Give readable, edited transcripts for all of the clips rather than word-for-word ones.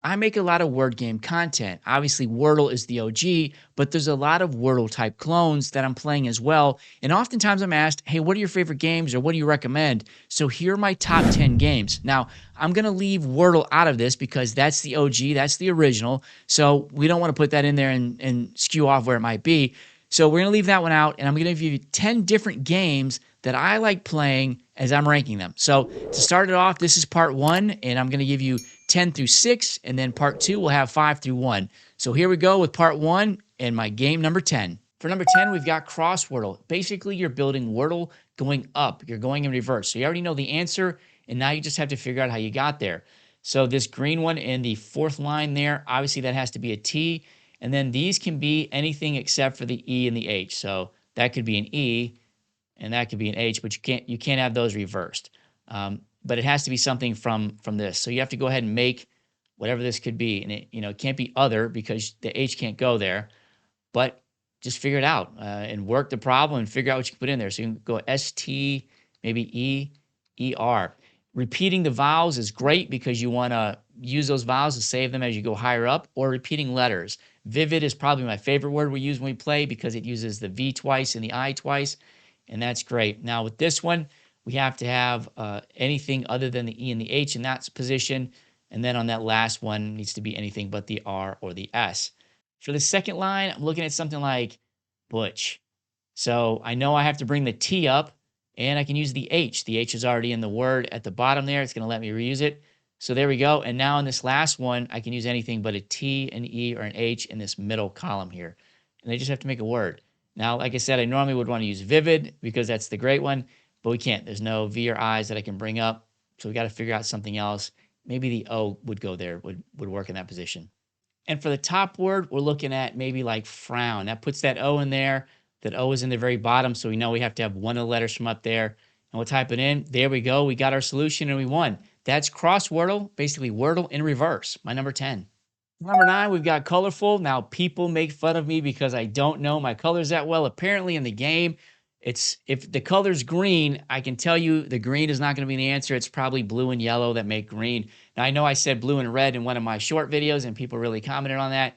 I make a lot of word game content. Obviously, Wordle is the OG, but there's a lot of Wordle type clones that I'm playing as well. And oftentimes I'm asked, hey, what are your favorite games or what do you recommend? So here are my top 10 games. Now, I'm going to leave Wordle out of this because that's the OG, that's the original. So we don't want to put that in there and skew off where it might be. So we're going to leave that one out, and I'm going to give you 10 different games that I like playing as I'm ranking them. So to start it off, this is part one, and I'm going to give you 10 through 6, and then part 2 we'll have 5 through 1. So here we go with part 1 and my game number 10. For number 10, we've got CrossWordle. Basically, you're building Wordle going up. You're going in reverse. So you already know the answer, and now you just have to figure out how you got there. So this green one in the fourth line there, obviously that has to be a T, and then these can be anything except for the E and the H. So that could be an E, and that could be an H, but you can't have those reversed. But it has to be something from this. So you have to go ahead and make whatever this could be, and it can't be other because the H can't go there. But just figure it out and work the problem and figure out what you can put in there. So you can go ST, maybe E, ER. Repeating the vowels is great because you want to use those vowels to save them as you go higher up, or repeating letters. Vivid is probably my favorite word we use when we play because it uses the V twice and the I twice, and that's great. Now with this one, we have to have anything other than the E and the H in that position, and then on that last one needs to be anything but the R or the S. For the second line, I'm looking at something like butch. So I know I have to bring the T up, and I can use the H. The H is already in the word at the bottom there. It's going to let me reuse it. So there we go. And now in this last one, I can use anything but a T, an E, or an H in this middle column here. And I just have to make a word. Now, like I said, I normally would want to use vivid because that's the great one, but we can't. There's no V or I's that I can bring up. So we got to figure out something else. Maybe the O would go there, would work in that position. And for the top word, we're looking at maybe like frown. That puts that O in there. That O is in the very bottom, so we know we have to have one of the letters from up there. And we'll type it in. There we go. We got our solution and we won. That's CrossWordle, basically Wordle in reverse, my number 10. Number 9, we've got Colorfle. Now, people make fun of me because I don't know my colors that well. Apparently in the game, if the color's green, I can tell you the green is not going to be the answer. It's probably blue and yellow that make green. Now, I know I said blue and red in one of my short videos, and people really commented on that.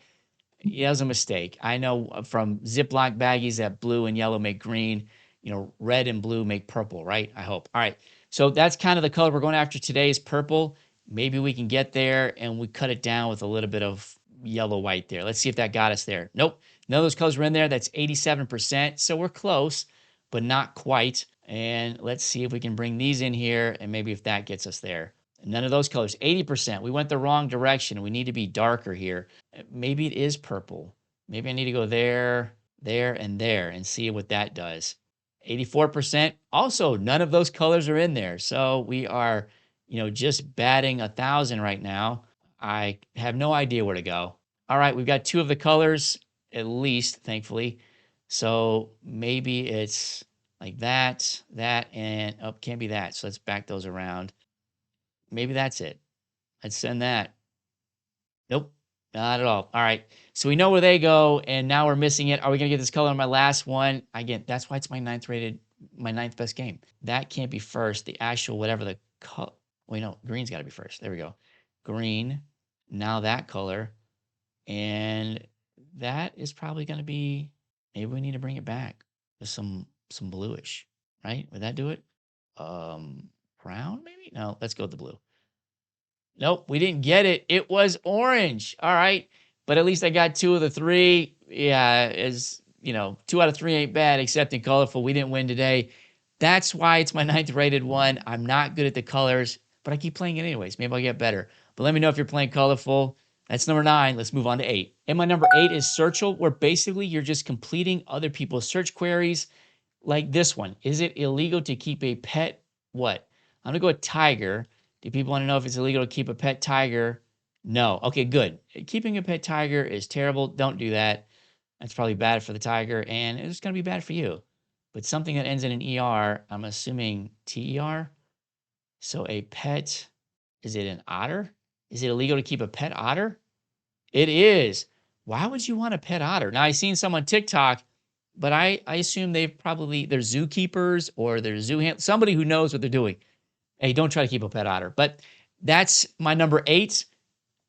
Yeah, it was a mistake. I know from Ziploc baggies that blue and yellow make green. Red and blue make purple, right? I hope. All right. So that's kind of the color we're going after today is purple. Maybe we can get there and we cut it down with a little bit of yellow white there. Let's see if that got us there. Nope. None of those colors were in there. That's 87%. So we're close, but not quite. And let's see if we can bring these in here and maybe if that gets us there. None of those colors. 80%. We went the wrong direction. We need to be darker here. Maybe it is purple. Maybe I need to go there, there, and there and see what that does. 84%. Also, none of those colors are in there. So we are, just batting 1,000 right now. I have no idea where to go. All right, we've got 2 of the colors, at least, thankfully. So maybe it's like that, and can't be that. So let's back those around. Maybe that's it. Let's send that. Nope, not at all. All right, so we know where they go, and now we're missing it. Are we going to get this color on my last one? Again, that's why it's my 9th best game. That can't be first. The actual whatever the color. Wait, no, green's got to be first. There we go. Green. Now that color. And that is probably going to be, maybe we need to bring it back to some bluish, right? Would that do it? Brown maybe? No, let's go with the blue. Nope, we didn't get it. It was orange. All right. But at least I got 2 of the 3. Yeah, 2 out of 3 ain't bad, except in Colorfle. We didn't win today. That's why it's my 9th rated one. I'm not good at the colors, but I keep playing it anyways. Maybe I'll get better. But let me know if you're playing Colorfle. That's number 9. Let's move on to 8. And my number 8 is Searchle, where basically you're just completing other people's search queries like this one. Is it illegal to keep a pet what? I'm going to go with tiger. Do people want to know if it's illegal to keep a pet tiger? No. Okay, good. Keeping a pet tiger is terrible. Don't do that. That's probably bad for the tiger, and it's going to be bad for you. But something that ends in an ER, I'm assuming TER. So a pet, is it an otter? Is it illegal to keep a pet otter? It is. Why would you want a pet otter? Now, I've seen some on TikTok, but I assume they're zookeepers or they're somebody who knows what they're doing. Hey, don't try to keep a pet otter. But that's my number 8.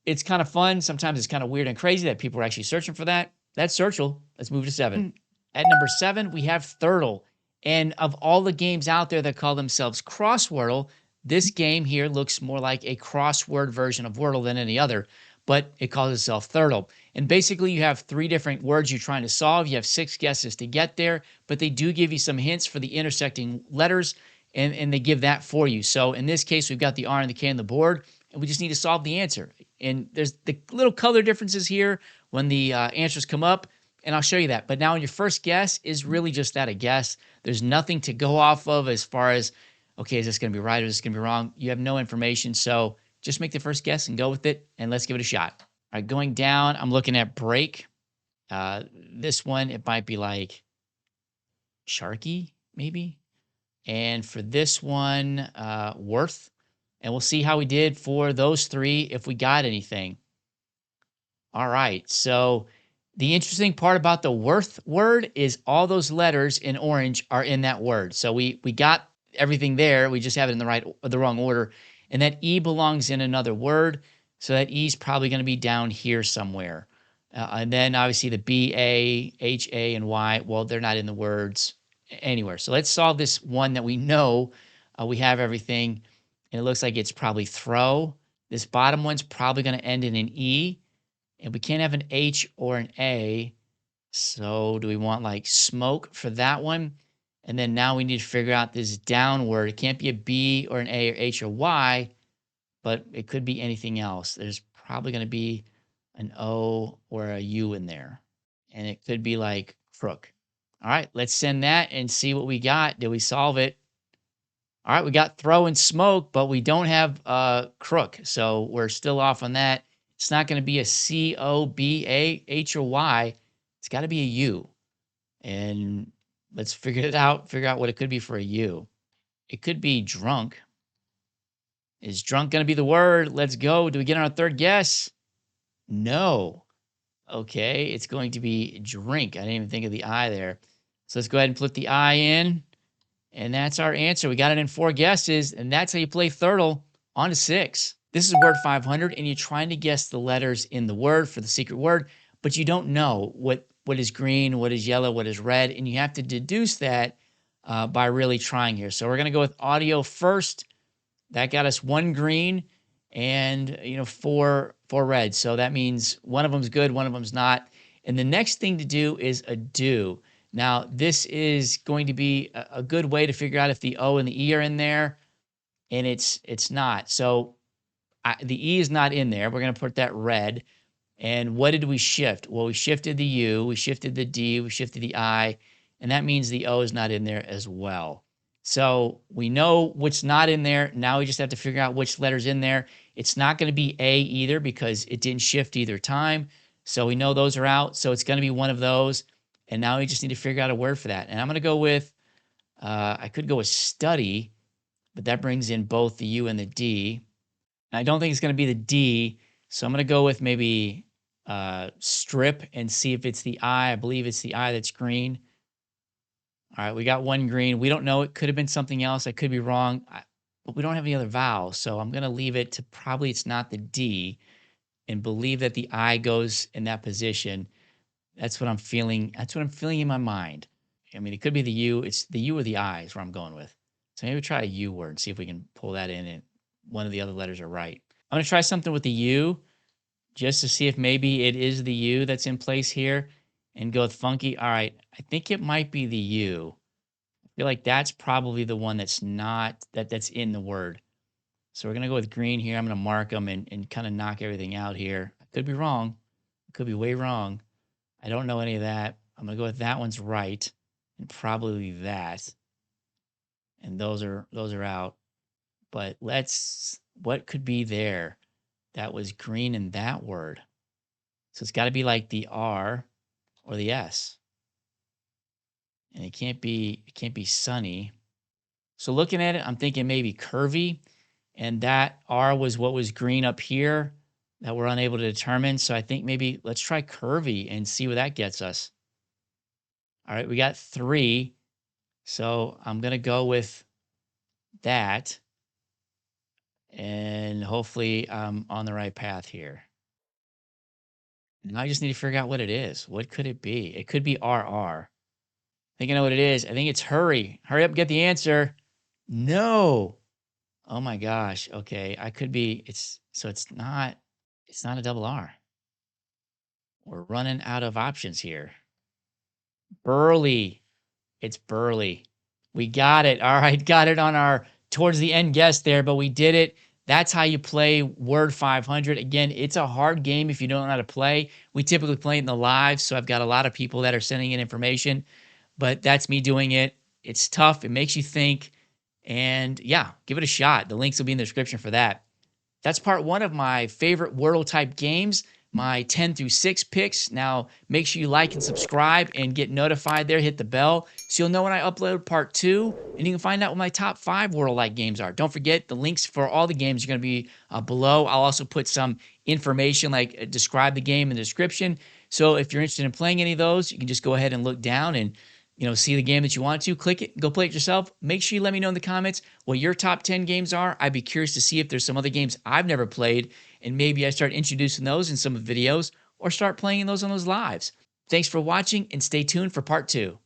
It's kind of fun. Sometimes it's kind of weird and crazy that people are actually searching for that. That's Searchle. Let's move to 7. At number 7, we have Thirdle. And of all the games out there that call themselves CrossWordle, this game here looks more like a crossword version of Wordle than any other, but it calls itself Thirdle. And basically, you have 3 different words you're trying to solve. You have 6 guesses to get there, but they do give you some hints for the intersecting letters, and they give that for you. So in this case, we've got the R and the K on the board, and we just need to solve the answer. And there's the little color differences here when the answers come up, and I'll show you that. But now your first guess is really just that, a guess. There's nothing to go off of as far as, okay, is this going to be right or is this going to be wrong? You have no information, so just make the first guess and go with it, and let's give it a shot. All right, going down, I'm looking at break. This one, it might be like Sharky, maybe. And for this one, worth. And we'll see how we did for those 3 if we got anything. All right, so the interesting part about the worth word is all those letters in orange are in that word. So we got everything there. We just have it in the wrong order. And that E belongs in another word. So that E is probably going to be down here somewhere. And then obviously the B, A, H, A, and Y, well, they're not in the words anywhere. So let's solve this one that we know we have everything. And it looks like it's probably throw. This bottom one's probably going to end in an E. And we can't have an H or an A. So do we want like smoke for that one? And then now we need to figure out this down word. It can't be a B or an A or H or Y, but it could be anything else. There's probably going to be an O or a U in there. And it could be like crook. All right, let's send that and see what we got. Did we solve it? All right, we got throw and smoke, but we don't have crook. So we're still off on that. It's not going to be a C, O, B, A, H, or Y. It's got to be a U. And let's figure it out, figure out what it could be for a U. It could be drunk. Is drunk going to be the word? Let's go. Do we get our 3rd guess? No. Okay, it's going to be drink. I didn't even think of the I there. So let's go ahead and put the I in. And that's our answer. We got it in 4 guesses, and that's how you play Thirdle. On to 6. This is word 500, and you're trying to guess the letters in the word for the secret word, but you don't know what is green, what is yellow, what is red, and you have to deduce that by really trying here. So we're going to go with audio first. That got us 1 green and 4 red. So that means one of them's good, one of them's not. And the next thing to do is a do. Now, this is going to be a good way to figure out if the O and the E are in there, and it's not. So the E is not in there. We're going to put that red. And what did we shift? Well, we shifted the U, we shifted the D, we shifted the I, and that means the O is not in there as well. So we know what's not in there. Now we just have to figure out which letter's in there. It's not going to be A either because it didn't shift either time. So we know those are out. So it's going to be one of those. And now we just need to figure out a word for that. And I'm going to go with, I could go with study, but that brings in both the U and the D. And I don't think it's going to be the D. So I'm going to go with maybe strip and see if it's the I. I believe it's the I that's green. All right, we got 1 green. We don't know. It could have been something else. I could be wrong. But we don't have any other vowels. So I'm going to leave it to probably it's not the D and believe that the I goes in that position. That's what I'm feeling. That's what I'm feeling in my mind. I mean, it could be the U. It's the U or the I is where I'm going with. So maybe try a U word and see if we can pull that in and one of the other letters are right. I'm going to try something with the U just to see if maybe it is the U that's in place here and go with funky. All right, I think it might be the U. I feel like that's probably the one that's not, that's in the word. So we're going to go with green here. I'm going to mark them and kind of knock everything out here. I could be wrong. I could be way wrong. I don't know any of that. I'm going to go with that one's right and probably that. And those are out. But what could be there that was green in that word? So it's got to be like the R or the S. And it can't be sunny. So looking at it, I'm thinking maybe curvy. And that R was what was green up here that we're unable to determine. So I think maybe let's try curvy and see where that gets us. All right, we got 3. So I'm going to go with that. And hopefully I'm on the right path here. Now I just need to figure out what it is. What could it be? It could be RR. I think I know what it is. I think it's hurry. Hurry up, get the answer. No. Oh my gosh. Okay. I could be, it's not a double R. We're running out of options here. Burly. It's Burly. We got it. All right. Got it on our towards the end guess there, but we did it. That's how you play Word 500. Again, it's a hard game if you don't know how to play. We typically play it in the live, so I've got a lot of people that are sending in information, but that's me doing it. It's tough. It makes you think. And yeah, give it a shot. The links will be in the description for that. That's part one of my favorite Wordle type games, my 10 through 6 picks. Now, make sure you like and subscribe and get notified there. Hit the bell so you'll know when I upload part two, and you can find out what my top 5 Wordle like games are. Don't forget, the links for all the games are going to be below. I'll also put some information like describe the game in the description. So if you're interested in playing any of those, you can just go ahead and look down and see the game that you want to, click it, go play it yourself. Make sure you let me know in the comments what your top 10 games are. I'd be curious to see if there's some other games I've never played, and maybe I start introducing those in some videos or start playing those on those lives. Thanks for watching, and stay tuned for part 2.